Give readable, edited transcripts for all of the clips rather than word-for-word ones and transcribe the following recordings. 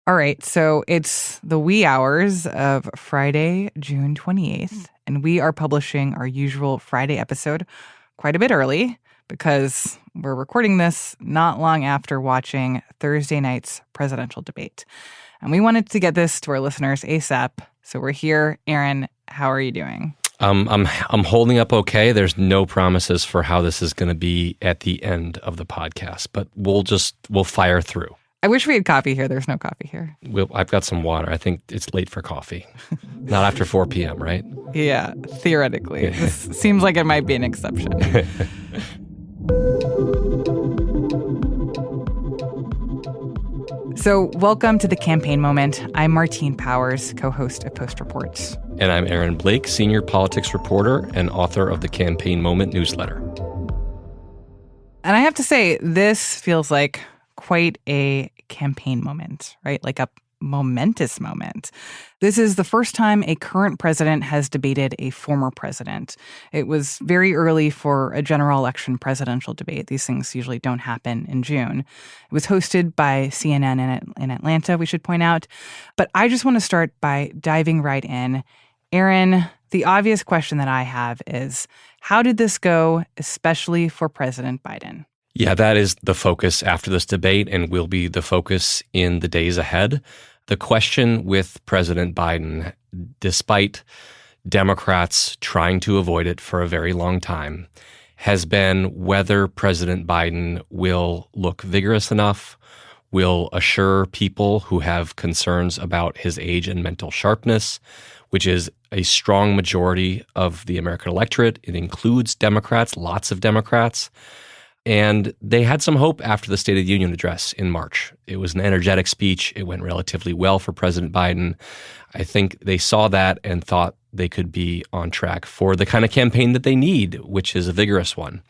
All right, so it's the wee hours of Friday, June 28th, and we are publishing our usual Friday episode quite a bit early because we're recording this not long after watching Thursday night's presidential debate. And we wanted to get this to our listeners ASAP, so we're here. Aaron, how are you doing? I'm holding up okay. There's no promises for how this is going to be at the end of the podcast, but we'll fire through. I wish we had coffee here. There's no coffee here. I've got some water. I think it's late for coffee. Not after 4 p.m., right? Yeah, theoretically. This seems like it might be an exception. So welcome to The Campaign Moment. I'm Martine Powers, co-host of Post Reports. And I'm Aaron Blake, senior politics reporter and author of the Campaign Moment newsletter. And I have to say, this feels like quite a campaign moment, right? Like a momentous moment. This is the first time a current president has debated a former president. It was very early for a general election presidential debate. These things usually don't happen in June. It was hosted by CNN in Atlanta, we should point out. But I just want to start by diving right in. Aaron, the obvious question that I have is, how did this go, especially for President Biden? Yeah, that is the focus after this debate and will be the focus in the days ahead. The question with President Biden, despite Democrats trying to avoid it for a very long time, has been whether President Biden will look vigorous enough, will assure people who have concerns about his age and mental sharpness, which is a strong majority of the American electorate. It includes Democrats, lots of Democrats. And they had some hope after the State of the Union address in March. It was an energetic speech. It went relatively well for President Biden. I think they saw that and thought they could be on track for the kind of campaign that they need, which is a vigorous one.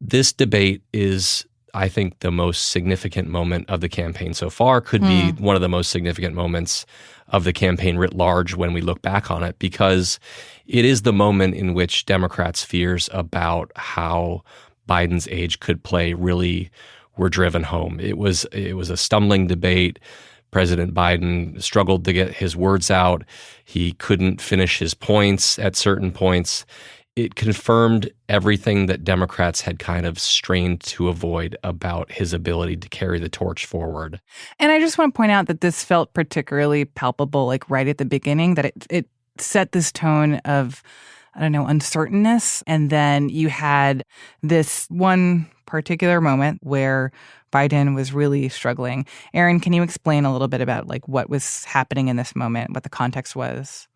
This debate is, I think, the most significant moment of the campaign so far, could be one of the most significant moments of the campaign writ large when we look back on it, because it is the moment in which Democrats' fears about how Biden's age could play really were driven home. It was a stumbling debate. President Biden struggled to get his words out. He couldn't finish his points at certain points. It confirmed everything that Democrats had kind of strained to avoid about his ability to carry the torch forward. And I just want to point out that this felt particularly palpable, like right at the beginning, that it set this tone of, I don't know, uncertainness. And then you had this one particular moment where Biden was really struggling. Aaron, can you explain a little bit about like what was happening in this moment, what the context was?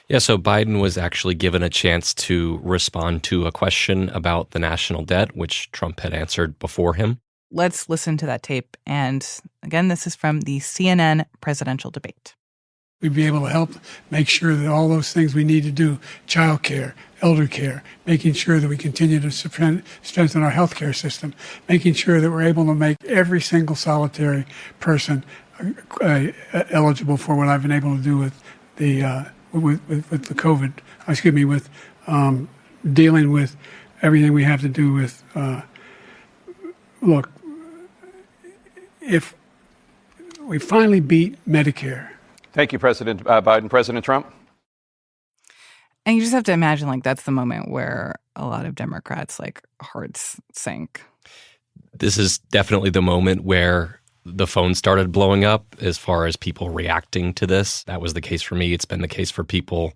Yeah, so Biden was actually given a chance to respond to a question about the national debt, which Trump had answered before him. Let's listen to that tape. And again, this is from the CNN presidential debate. We'd be able to help make sure that all those things we need to do, child care, elder care, making sure that we continue to strengthen our healthcare system, making sure that we're able to make every single solitary person eligible for what I've been able to do with the with the COVID. With dealing with everything we have to do with. Look, if we finally beat Medicare. Thank you, President Biden. President Trump? And you just have to imagine, like, that's the moment where a lot of Democrats, like, hearts sank. This is definitely the moment where the phone started blowing up as far as people reacting to this. That was the case for me. It's been the case for people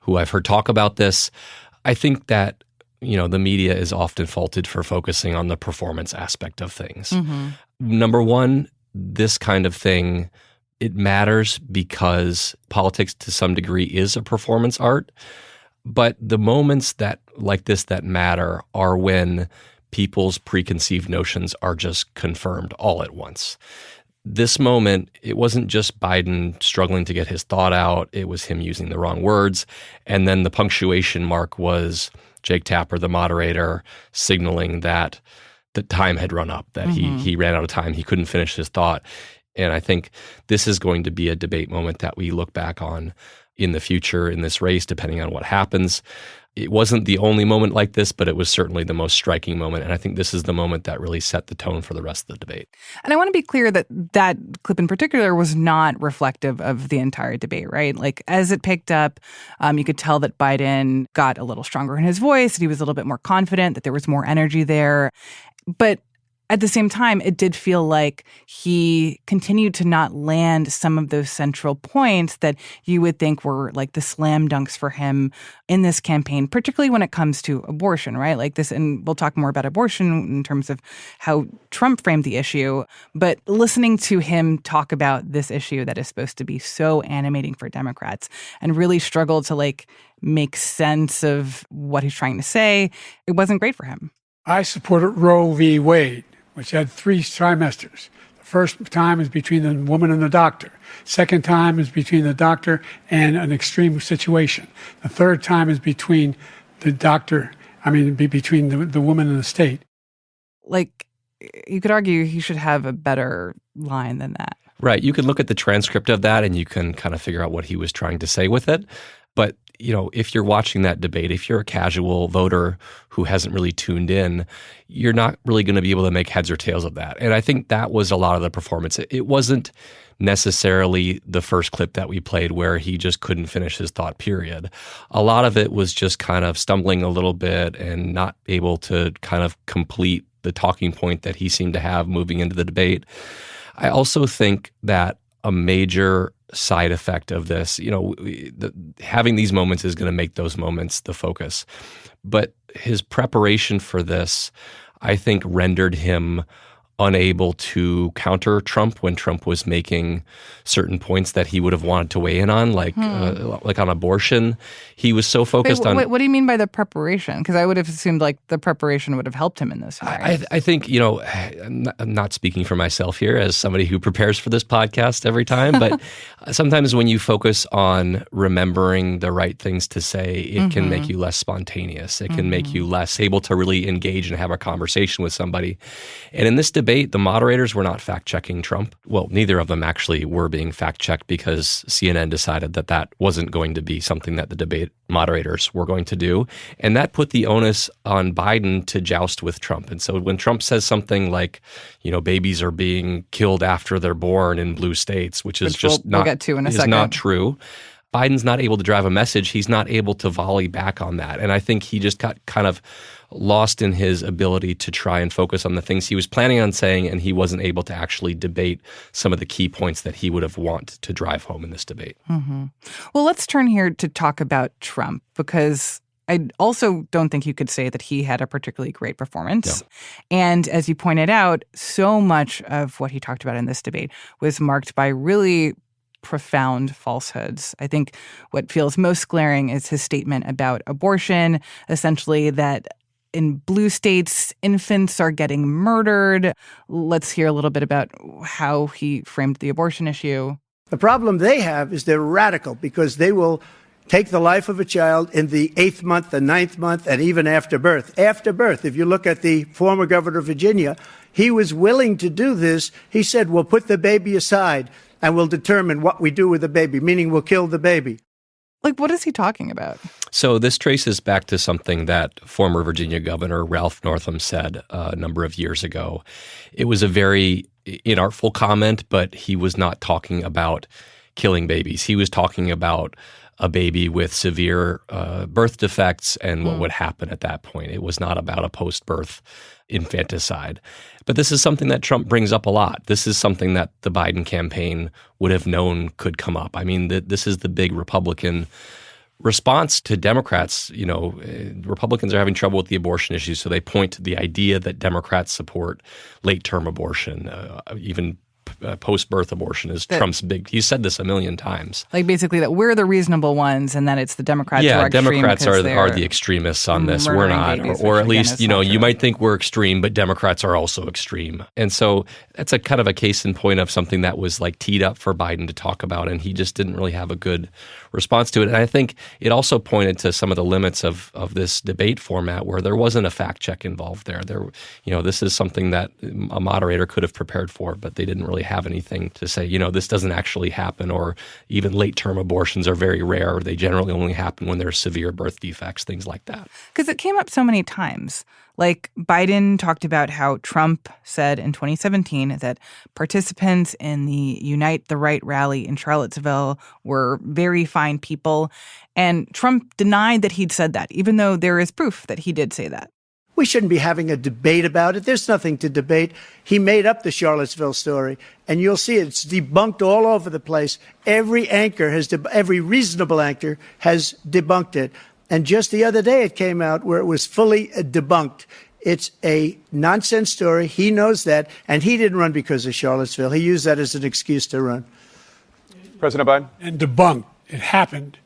who I've heard talk about this. I think that, the media is often faulted for focusing on the performance aspect of things. Mm-hmm. Number one, this kind of thing, it matters because politics to some degree is a performance art. But the moments that like this that matter are when people's preconceived notions are just confirmed all at once. This moment, it wasn't just Biden struggling to get his thought out. It was him using the wrong words. And then the punctuation mark was Jake Tapper, the moderator, signaling that the time had run up, that he ran out of time. He couldn't finish his thought. And I think this is going to be a debate moment that we look back on in the future in this race, depending on what happens. It wasn't the only moment like this, but it was certainly the most striking moment. And I think this is the moment that really set the tone for the rest of the debate. And I want to be clear that that clip in particular was not reflective of the entire debate, right? Like, as it picked up, you could tell that Biden got a little stronger in his voice, that he was a little bit more confident, that there was more energy there. But at the same time, it did feel like he continued to not land some of those central points that you would think were like the slam dunks for him in this campaign, particularly when it comes to abortion, right? Like this, and we'll talk more about abortion in terms of how Trump framed the issue. But listening to him talk about this issue that is supposed to be so animating for Democrats and really struggle to like make sense of what he's trying to say, it wasn't great for him. I supported Roe v. Wade, which had 3 trimesters. The first time is between the woman and the doctor. Second time is between the doctor and an extreme situation. The third time is between the doctor, between the woman and the state. Like, you could argue he should have a better line than that. Right. You can look at the transcript of that and you can kind of figure out what he was trying to say with it. But, if you're watching that debate, if you're a casual voter who hasn't really tuned in, you're not really going to be able to make heads or tails of that. And I think that was a lot of the performance. It wasn't necessarily the first clip that we played where he just couldn't finish his thought, period. A lot of it was just kind of stumbling a little bit and not able to kind of complete the talking point that he seemed to have moving into the debate. I also think that a major side effect of this, having these moments is going to make those moments the focus. But his preparation for this, I think, rendered him unable to counter Trump when Trump was making certain points that he would have wanted to weigh in on, like on abortion. He was so focused on. What do you mean by the preparation? Because I would have assumed like the preparation would have helped him in this. I think, I'm not speaking for myself here as somebody who prepares for this podcast every time, but sometimes when you focus on remembering the right things to say, it can make you less spontaneous. It can make you less able to really engage and have a conversation with somebody. And in this debate, the moderators were not fact-checking Trump. Well, neither of them actually were being fact-checked because CNN decided that that wasn't going to be something that the debate moderators were going to do. And that put the onus on Biden to joust with Trump. And so when Trump says something like, babies are being killed after they're born in blue states, which is just we'll get to in a second. Not true. Biden's not able to drive a message. He's not able to volley back on that. And I think he just got kind of lost in his ability to try and focus on the things he was planning on saying, and he wasn't able to actually debate some of the key points that he would have wanted to drive home in this debate. Well, let's turn here to talk about Trump, because I also don't think you could say that he had a particularly great performance. No. And as you pointed out, so much of what he talked about in this debate was marked by really profound falsehoods. I think what feels most glaring is his statement about abortion, essentially that in blue states, infants are getting murdered. Let's hear a little bit about how he framed the abortion issue. The problem they have is they're radical because they will take the life of a child in the 8th month, the 9th month, and even after birth. After birth, if you look at the former governor of Virginia, he was willing to do this. He said, we'll put the baby aside and we'll determine what we do with the baby, meaning we'll kill the baby. Like, what is he talking about? So this traces back to something that former Virginia Governor Ralph Northam said a number of years ago. It was a very inartful comment, but he was not talking about killing babies. He was talking about a baby with severe birth defects and what would happen at that point. It was not about a post-birth infanticide. But this is something that Trump brings up a lot. This is something that the Biden campaign would have known could come up. I mean, this is the big Republican response to Democrats. Republicans are having trouble with the abortion issue, so they point to the idea that Democrats support late-term abortion, even post-birth abortion is Trump's big. He's said this a million times. Like basically that we're the reasonable ones, and that it's the Democrats who are extreme. Democrats are the extremists on this. We're not, or at least you might think we're extreme, but Democrats are also extreme. And so that's a kind of a case in point of something that was like teed up for Biden to talk about, and he just didn't really have a good response to it. And I think it also pointed to some of the limits of this debate format, where there wasn't a fact check involved there. This is something that a moderator could have prepared for, but they didn't really really have anything to say, this doesn't actually happen, or even late-term abortions are very rare. They generally only happen when there's severe birth defects, things like that. Because it came up so many times. Like Biden talked about how Trump said in 2017 that participants in the Unite the Right rally in Charlottesville were very fine people. And Trump denied that he'd said that, even though there is proof that he did say that. We shouldn't be having a debate about it. There's nothing to debate. He made up the Charlottesville story, and you'll see it's debunked all over the place. Every reasonable anchor has debunked it. And just the other day it came out where it was fully debunked. It's a nonsense story. He knows that, and he didn't run because of Charlottesville. He used that as an excuse to run. President Biden? And debunked. It happened.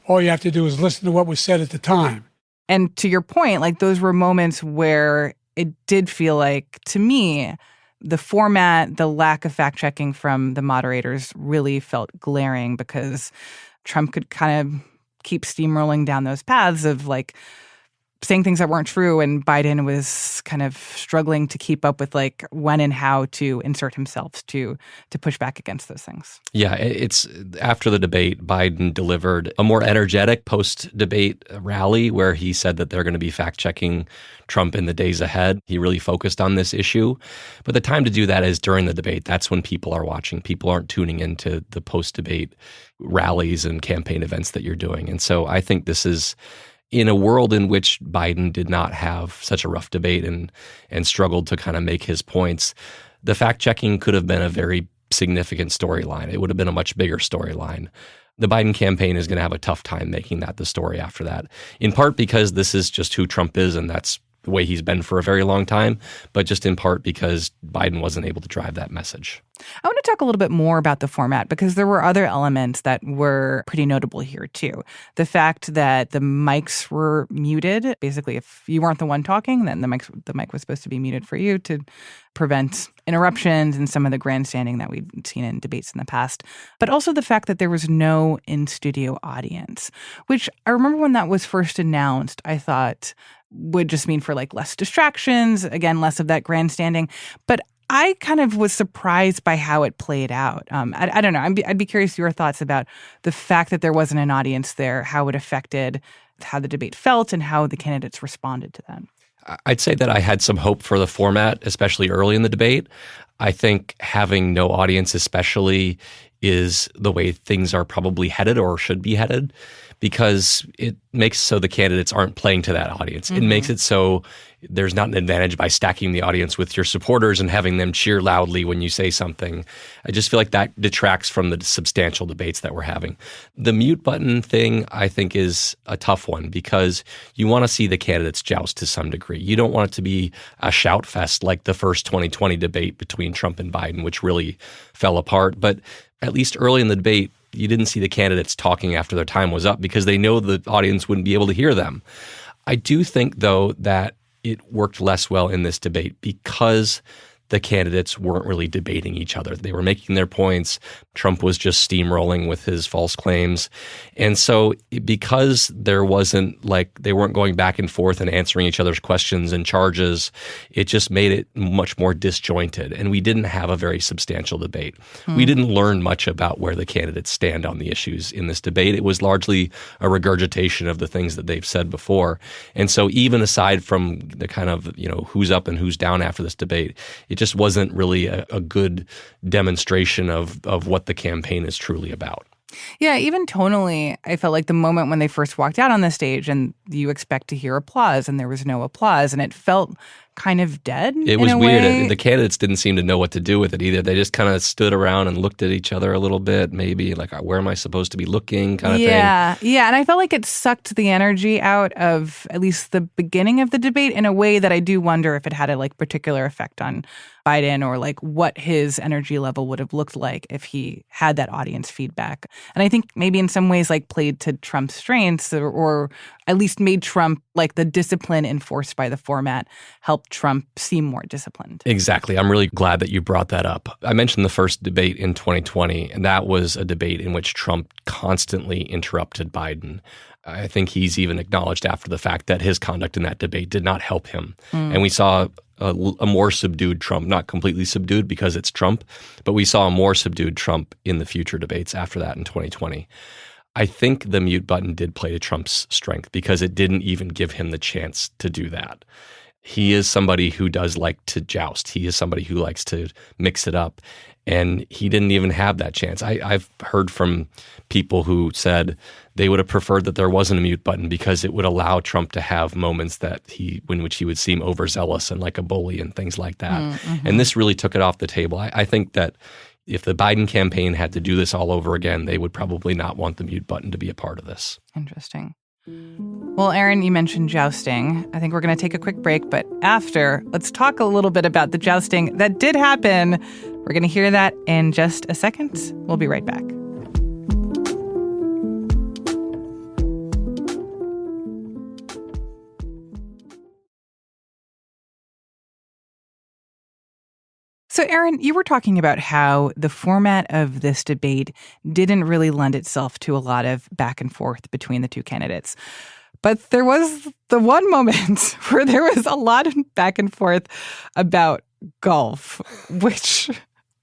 All you have to do is listen to what was said at the time. And to your point, like those were moments where it did feel like, to me, the format, the lack of fact-checking from the moderators really felt glaring because Trump could kind of keep steamrolling down those paths of like saying things that weren't true, and Biden was kind of struggling to keep up with like when and how to insert himself to push back against those things. Yeah, it's after the debate, Biden delivered a more energetic post-debate rally where he said that they're going to be fact-checking Trump in the days ahead. He really focused on this issue. But the time to do that is during the debate. That's when people are watching. People aren't tuning into the post-debate rallies and campaign events that you're doing. And so I think this is, in a world in which Biden did not have such a rough debate and struggled to kind of make his points, the fact-checking could have been a very significant storyline. It would have been a much bigger storyline. The Biden campaign is going to have a tough time making that the story after that, in part because this is just who Trump is, and that's the way he's been for a very long time, but just in part because Biden wasn't able to drive that message. I want to talk a little bit more about the format because there were other elements that were pretty notable here too. The fact that the mics were muted. Basically, if you weren't the one talking, then the mic was supposed to be muted for you to prevent interruptions and some of the grandstanding that we'd seen in debates in the past. But also the fact that there was no in-studio audience, which I remember when that was first announced, I thought would just mean for like less distractions, again, less of that grandstanding. But I kind of was surprised by how it played out. I don't know. I'd be curious your thoughts about the fact that there wasn't an audience there, how it affected how the debate felt and how the candidates responded to that. I'd say that I had some hope for the format, especially early in the debate. I think having no audience especially is the way things are probably headed or should be headed, because it makes so the candidates aren't playing to that audience. Mm-hmm. It makes it so there's not an advantage by stacking the audience with your supporters and having them cheer loudly when you say something. I just feel like that detracts from the substantial debates that we're having. The mute button thing, I think, is a tough one because you want to see the candidates joust to some degree. You don't want it to be a shout fest like the first 2020 debate between Trump and Biden, which really fell apart. But at least early in the debate, you didn't see the candidates talking after their time was up because they know the audience wouldn't be able to hear them. I do think, though, that it worked less well in this debate because the candidates weren't really debating each other. They were making their points. Trump was just steamrolling with his false claims. And so because there wasn't they weren't going back and forth and answering each other's questions and charges, it just made it much more disjointed. And we didn't have a very substantial debate. We didn't learn much about where the candidates stand on the issues in this debate. It was largely a regurgitation of the things that they've said before. And so even aside from the kind of, who's up and who's down after this debate, it just wasn't really a good demonstration of what the campaign is truly about. Yeah, even tonally, I felt like the moment when they first walked out on the stage and you expect to hear applause and there was no applause and it felt kind of dead. It was weird. The candidates didn't seem to know what to do with it either. They just kind of stood around and looked at each other a little bit, maybe like, where am I supposed to be looking kind of thing. Yeah. And I felt like it sucked the energy out of at least the beginning of the debate in a way that I do wonder if it had a particular effect on Biden or what his energy level would have looked like if he had that audience feedback. And I think maybe in some ways played to Trump's strengths or at least made Trump the discipline enforced by the format helped Trump seem more disciplined. Exactly. I'm really glad that you brought that up. I mentioned the first debate in 2020, and that was a debate in which Trump constantly interrupted Biden. I think he's even acknowledged after the fact that his conduct in that debate did not help him. And we saw a more subdued Trump, not completely subdued because it's Trump, but we saw a more subdued Trump in the future debates after that in 2020. I think the mute button did play to Trump's strength because it didn't even give him the chance to do that. He is somebody who does like to joust. He is somebody who likes to mix it up. And he didn't even have that chance. I've heard from people who said they would have preferred that there wasn't a mute button because it would allow Trump to have moments in which he would seem overzealous and like a bully and things like that. Mm-hmm. And this really took it off the table. I think that if the Biden campaign had to do this all over again, they would probably not want the mute button to be a part of this. Interesting. Well, Aaron, you mentioned jousting. I think we're going to take a quick break, but after, let's talk a little bit about the jousting that did happen. We're going to hear that in just a second. We'll be right back. So, Aaron, you were talking about how the format of this debate didn't really lend itself to a lot of back and forth between the two candidates. But there was the one moment where there was a lot of back and forth about golf, which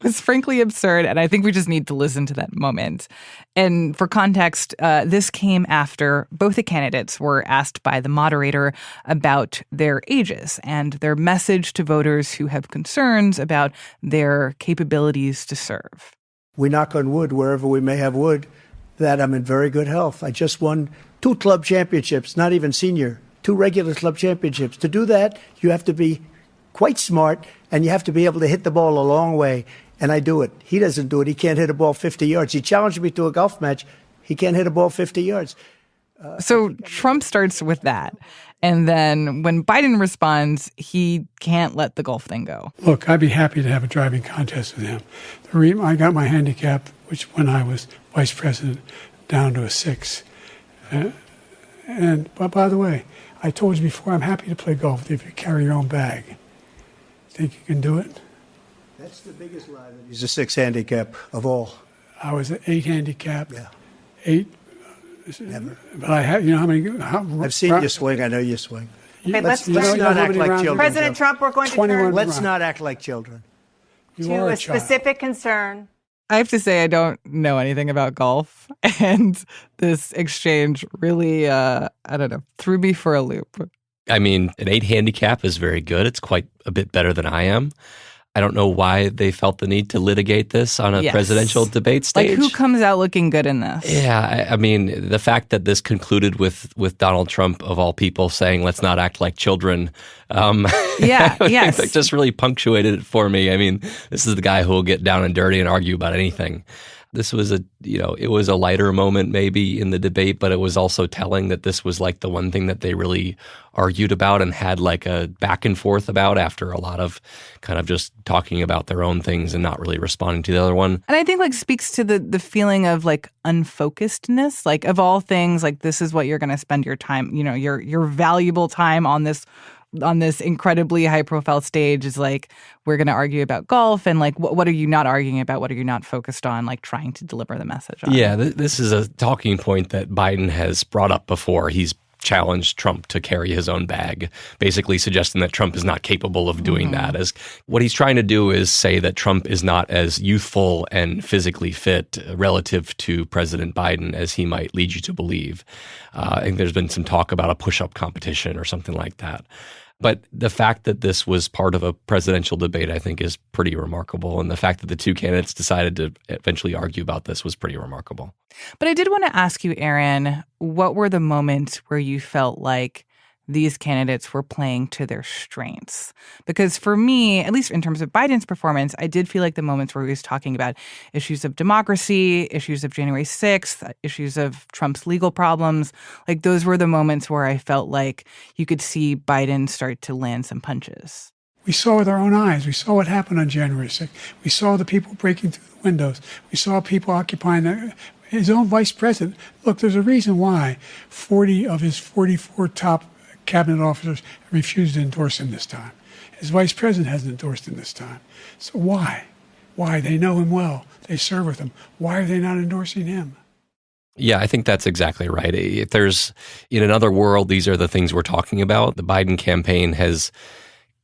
was frankly absurd. And I think we just need to listen to that moment. And for context, this came after both the candidates were asked by the moderator about their ages and their message to voters who have concerns about their capabilities to serve. We knock on wood wherever we may have wood that I'm in very good health. I just won 2 club championships, not even senior, 2 regular club championships. To do that, you have to be quite smart and you have to be able to hit the ball a long way. And I do it. He doesn't do it. He can't hit a ball 50 yards. He challenged me to a golf match. He can't hit a ball 50 yards. So Trump starts with that. And then when Biden responds, he can't let the golf thing go. Look, I'd be happy to have a driving contest with him. I got my handicap, which when I was vice president, down to a 6. But by the way, I told you before, I'm happy to play golf if you carry your own bag. Think you can do it? That's the biggest lie that he's a 6 handicap of all. I was an 8 handicap. Yeah. 8. Never. But I have, you know how many? I've seen you swing. I know you swing. Okay, let's not act like children. President Trump, we're going to 21 turn Let's not act like children. You to are a a child. specific concern. I have to say I don't know anything about golf. And this exchange really, threw me for a loop. I mean, an 8 handicap is very good. It's quite a bit better than I am. I don't know why they felt the need to litigate this on a presidential debate stage. Like, who comes out looking good in this? Yeah, I mean, the fact that this concluded with Donald Trump, of all people, saying, let's not act like children. Yes. That just really punctuated it for me. I mean, this is the guy who will get down and dirty and argue about anything. This was it was a lighter moment maybe in the debate, but it was also telling that this was like the one thing that they really argued about and had like a back and forth about after a lot of kind of just talking about their own things and not really responding to the other one. And I think like speaks to the feeling of like unfocusedness, like of all things, like this is what you're going to spend your time, your valuable time on this incredibly high profile stage is like, we're going to argue about golf and like, what are you not arguing about? What are you not focused on? Like trying to deliver the message on. Yeah, this is a talking point that Biden has brought up before. He's challenged Trump to carry his own bag, basically suggesting that Trump is not capable of doing that. As what he's trying to do is say that Trump is not as youthful and physically fit relative to President Biden as he might lead you to believe. I think there's been some talk about a push-up competition or something like that. But the fact that this was part of a presidential debate, I think, is pretty remarkable. And the fact that the two candidates decided to eventually argue about this was pretty remarkable. But I did want to ask you, Aaron, what were the moments where you felt like these candidates were playing to their strengths? Because for me, at least in terms of Biden's performance, I did feel like the moments where he was talking about issues of democracy, issues of January 6th, issues of Trump's legal problems, like those were the moments where I felt like you could see Biden start to land some punches. We saw with our own eyes. We saw what happened on January 6th. We saw the people breaking through the windows. We saw people occupying his own vice president. Look, there's a reason why 40 of his 44 top cabinet officers refused to endorse him this time. His vice president hasn't endorsed him this time. So why? Why? They know him well. They serve with him. Why are they not endorsing him? Yeah, I think that's exactly right. If there's, in another world, these are the things we're talking about. The Biden campaign has,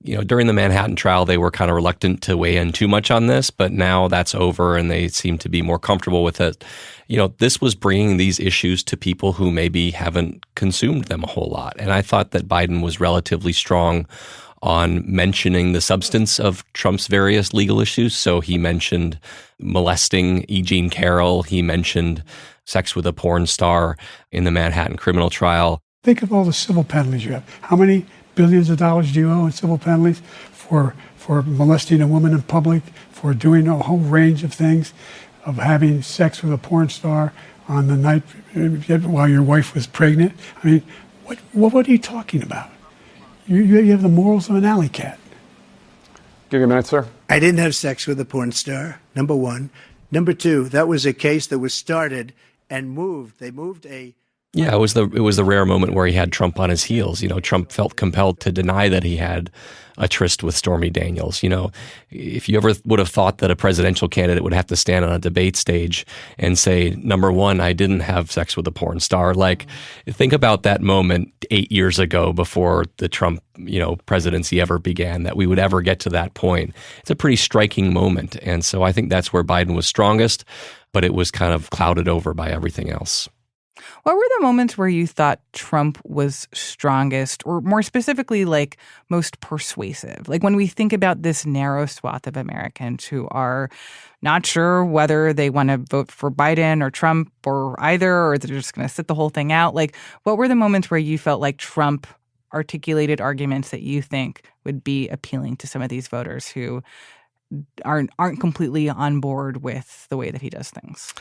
during the Manhattan trial, they were kind of reluctant to weigh in too much on this, but now that's over and they seem to be more comfortable with it. This was bringing these issues to people who maybe haven't consumed them a whole lot. And I thought that Biden was relatively strong on mentioning the substance of Trump's various legal issues. So he mentioned molesting E. Jean Carroll. He mentioned sex with a porn star in the Manhattan criminal trial. Think of all the civil penalties you have. How many billions of dollars do you owe in civil penalties for molesting a woman in public, for doing a whole range of things, of having sex with a porn star on the night while your wife was pregnant? I mean, what are you talking about? You have the morals of an alley cat. Give you a minute, sir. I didn't have sex with a porn star, number one. Number two, that was a case that was started and moved. They moved a... Yeah, it was the rare moment where he had Trump on his heels. Trump felt compelled to deny that he had a tryst with Stormy Daniels. If you ever would have thought that a presidential candidate would have to stand on a debate stage and say, number one, I didn't have sex with a porn star. Like, think about that moment 8 years ago before the Trump, presidency ever began, that we would ever get to that point. It's a pretty striking moment. And so I think that's where Biden was strongest, but it was kind of clouded over by everything else. What were the moments where you thought Trump was strongest, or more specifically, like most persuasive? Like when we think about this narrow swath of Americans who are not sure whether they want to vote for Biden or Trump or either, or they're just going to sit the whole thing out. Like, what were the moments where you felt like Trump articulated arguments that you think would be appealing to some of these voters who aren't completely on board with the way that he does things?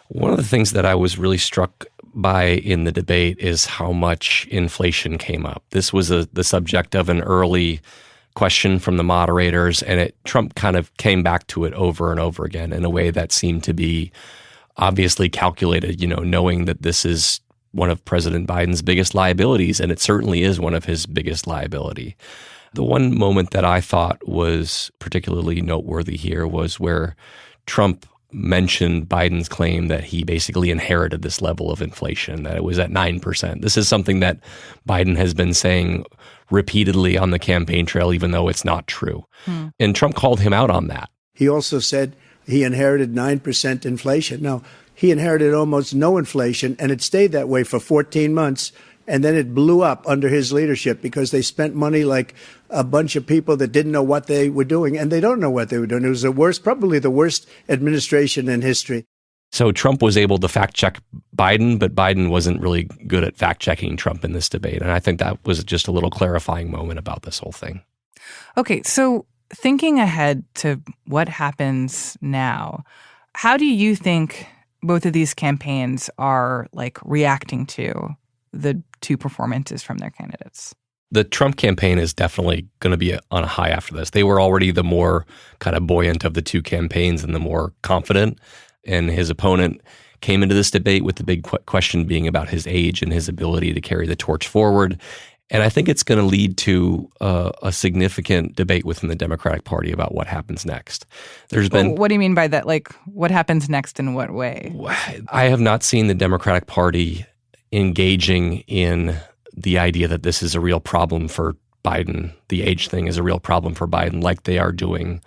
One of the things that I was really struck by in the debate is how much inflation came up. This was the subject of an early question from the moderators, and Trump kind of came back to it over and over again in a way that seemed to be obviously calculated, knowing that this is one of President Biden's biggest liabilities, and it certainly is one of his biggest liability. The one moment that I thought was particularly noteworthy here was where Trump mentioned Biden's claim that he basically inherited this level of inflation, that it was at 9%. This is something that Biden has been saying repeatedly on the campaign trail, even though it's not true. And Trump called him out on that. He also said he inherited 9% inflation. No, he inherited almost no inflation, and it stayed that way for 14 months. And then it blew up under his leadership because they spent money like a bunch of people that didn't know what they were doing, and they don't know what they were doing. It was probably the worst administration in history. So Trump was able to fact check Biden, but Biden wasn't really good at fact checking Trump in this debate. And I think that was just a little clarifying moment about this whole thing. Okay, so thinking ahead to what happens now, how do you think both of these campaigns are like reacting to the two performances from their candidates? The Trump campaign is definitely going to be on a high after this. They were already the more kind of buoyant of the two campaigns and the more confident. And his opponent came into this debate with the big question being about his age and his ability to carry the torch forward. And I think it's going to lead to a significant debate within the Democratic Party about what happens next. There's been... What do you mean by that? Like, what happens next in what way? I have not seen the Democratic Party engaging in the idea that this is a real problem for Biden. The age thing is a real problem for Biden, like they are doing.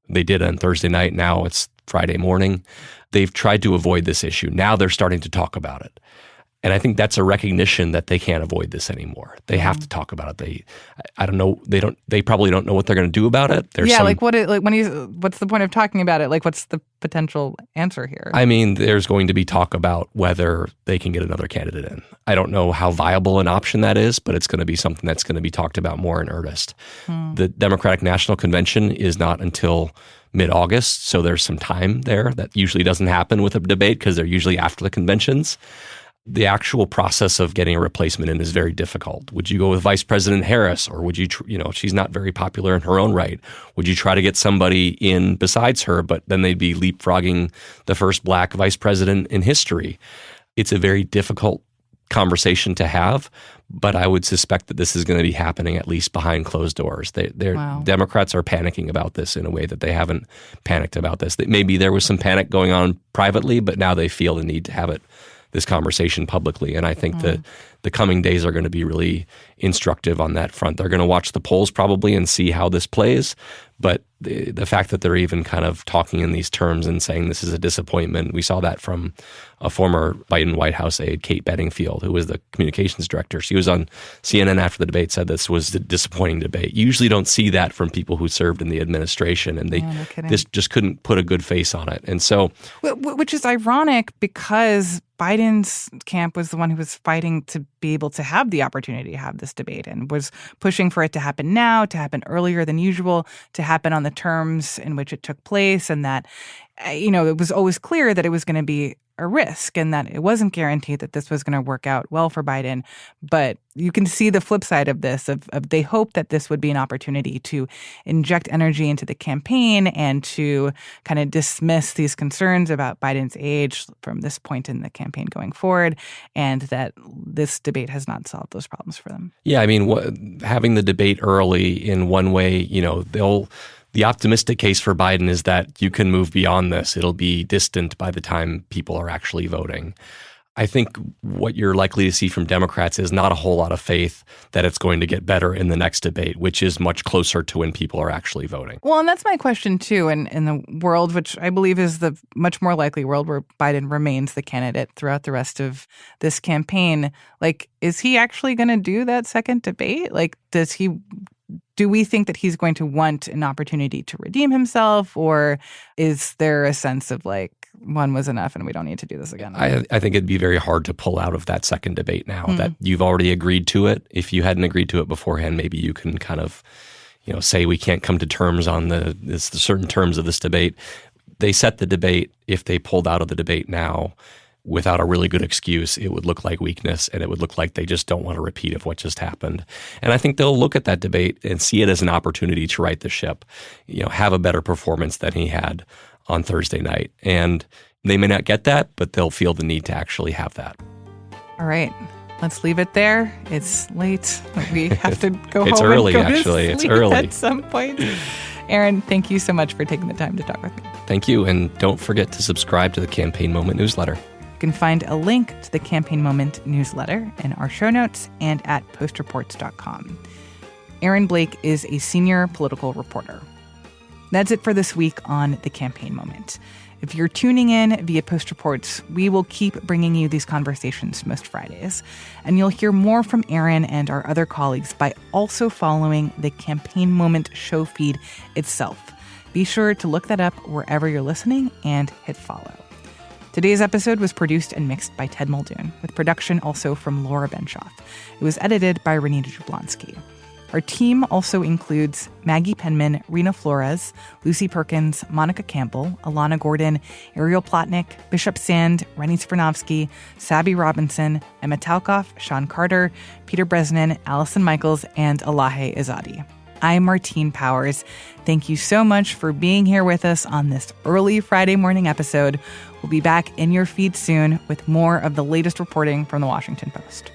They did on Thursday night. Now it's Friday morning. They've tried to avoid this issue. Now they're starting to talk about it. And I think that's a recognition that they can't avoid this anymore. They have to talk about it. I don't know. They probably don't know what they're going to do about it. What's the point of talking about it? Like, what's the potential answer here? I mean, there's going to be talk about whether they can get another candidate in. I don't know how viable an option that is, but it's going to be something that's going to be talked about more in earnest. The Democratic National Convention is not until mid-August, so there's some time there. That usually doesn't happen with a debate because they're usually after the conventions. The actual process of getting a replacement in is very difficult. Would you go with Vice President Harris, or would you, she's not very popular in her own right. Would you try to get somebody in besides her, but then they'd be leapfrogging the first black vice president in history? It's a very difficult conversation to have, but I would suspect that this is going to be happening at least behind closed doors. Wow. Democrats are panicking about this in a way that they haven't panicked about this. Maybe there was some panic going on privately, but now they feel the need to have it this conversation publicly. And I think that the coming days are going to be really instructive on that front. They're going to watch the polls probably and see how this plays. But the fact that they're even kind of talking in these terms and saying this is a disappointment, we saw that from a former Biden White House aide, Kate Bedingfield, who was the communications director. She was on CNN after the debate, said this was a disappointing debate. You usually don't see that from people who served in the administration, and they just couldn't put a good face on it. And so, which is ironic because Biden's camp was the one who was fighting to be able to have the opportunity to have this debate and was pushing for it to happen now, to happen earlier than usual, to happen on the terms in which it took place, and that, it was always clear that it was going to be a risk and that it wasn't guaranteed that this was going to work out well for Biden. But you can see the flip side of this, of they hope that this would be an opportunity to inject energy into the campaign and to kind of dismiss these concerns about Biden's age from this point in the campaign going forward, and that this debate has not solved those problems for them. Yeah, I mean, having the debate early in one way, the optimistic case for Biden is that you can move beyond this. It'll be distant by the time people are actually voting. I think what you're likely to see from Democrats is not a whole lot of faith that it's going to get better in the next debate, which is much closer to when people are actually voting. Well, and that's my question, too, in the world, which I believe is the much more likely world where Biden remains the candidate throughout the rest of this campaign. Like, is he actually going to do that second debate? Like, do we think that he's going to want an opportunity to redeem himself, or is there a sense of like one was enough and we don't need to do this again? I think it'd be very hard to pull out of that second debate now that you've already agreed to it. If you hadn't agreed to it beforehand, maybe you can kind of, say we can't come to terms on the certain terms of this debate. They set the debate. If they pulled out of the debate now without a really good excuse, it would look like weakness, and it would look like they just don't want a repeat of what just happened. And I think they'll look at that debate and see it as an opportunity to right the ship, have a better performance than he had on Thursday night. And they may not get that, but they'll feel the need to actually have that. All right. Let's leave it there. It's late. We have to go home. It's early, and go actually. To It's sleep early. at some point. Aaron, thank you so much for taking the time to talk with me. Thank you. And don't forget to subscribe to the Campaign Moment newsletter. You can find a link to the Campaign Moment newsletter in our show notes and at postreports.com. Aaron Blake is a senior political reporter. That's it for this week on the Campaign Moment. If you're tuning in via Post Reports, we will keep bringing you these conversations most Fridays. And you'll hear more from Aaron and our other colleagues by also following the Campaign Moment show feed itself. Be sure to look that up wherever you're listening and hit follow. Today's episode was produced and mixed by Ted Muldoon, with production also from Laura Benshoff. It was edited by Renita Jablonski. Our team also includes Maggie Penman, Rena Flores, Lucy Perkins, Monica Campbell, Alana Gordon, Ariel Plotnick, Bishop Sand, Rennie Svirnovsky, Sabby Robinson, Emma Talkoff, Sean Carter, Peter Bresnan, Allison Michaels, and Elahe Izadi. I'm Martine Powers. Thank you so much for being here with us on this early Friday morning episode. We'll be back in your feed soon with more of the latest reporting from the Washington Post.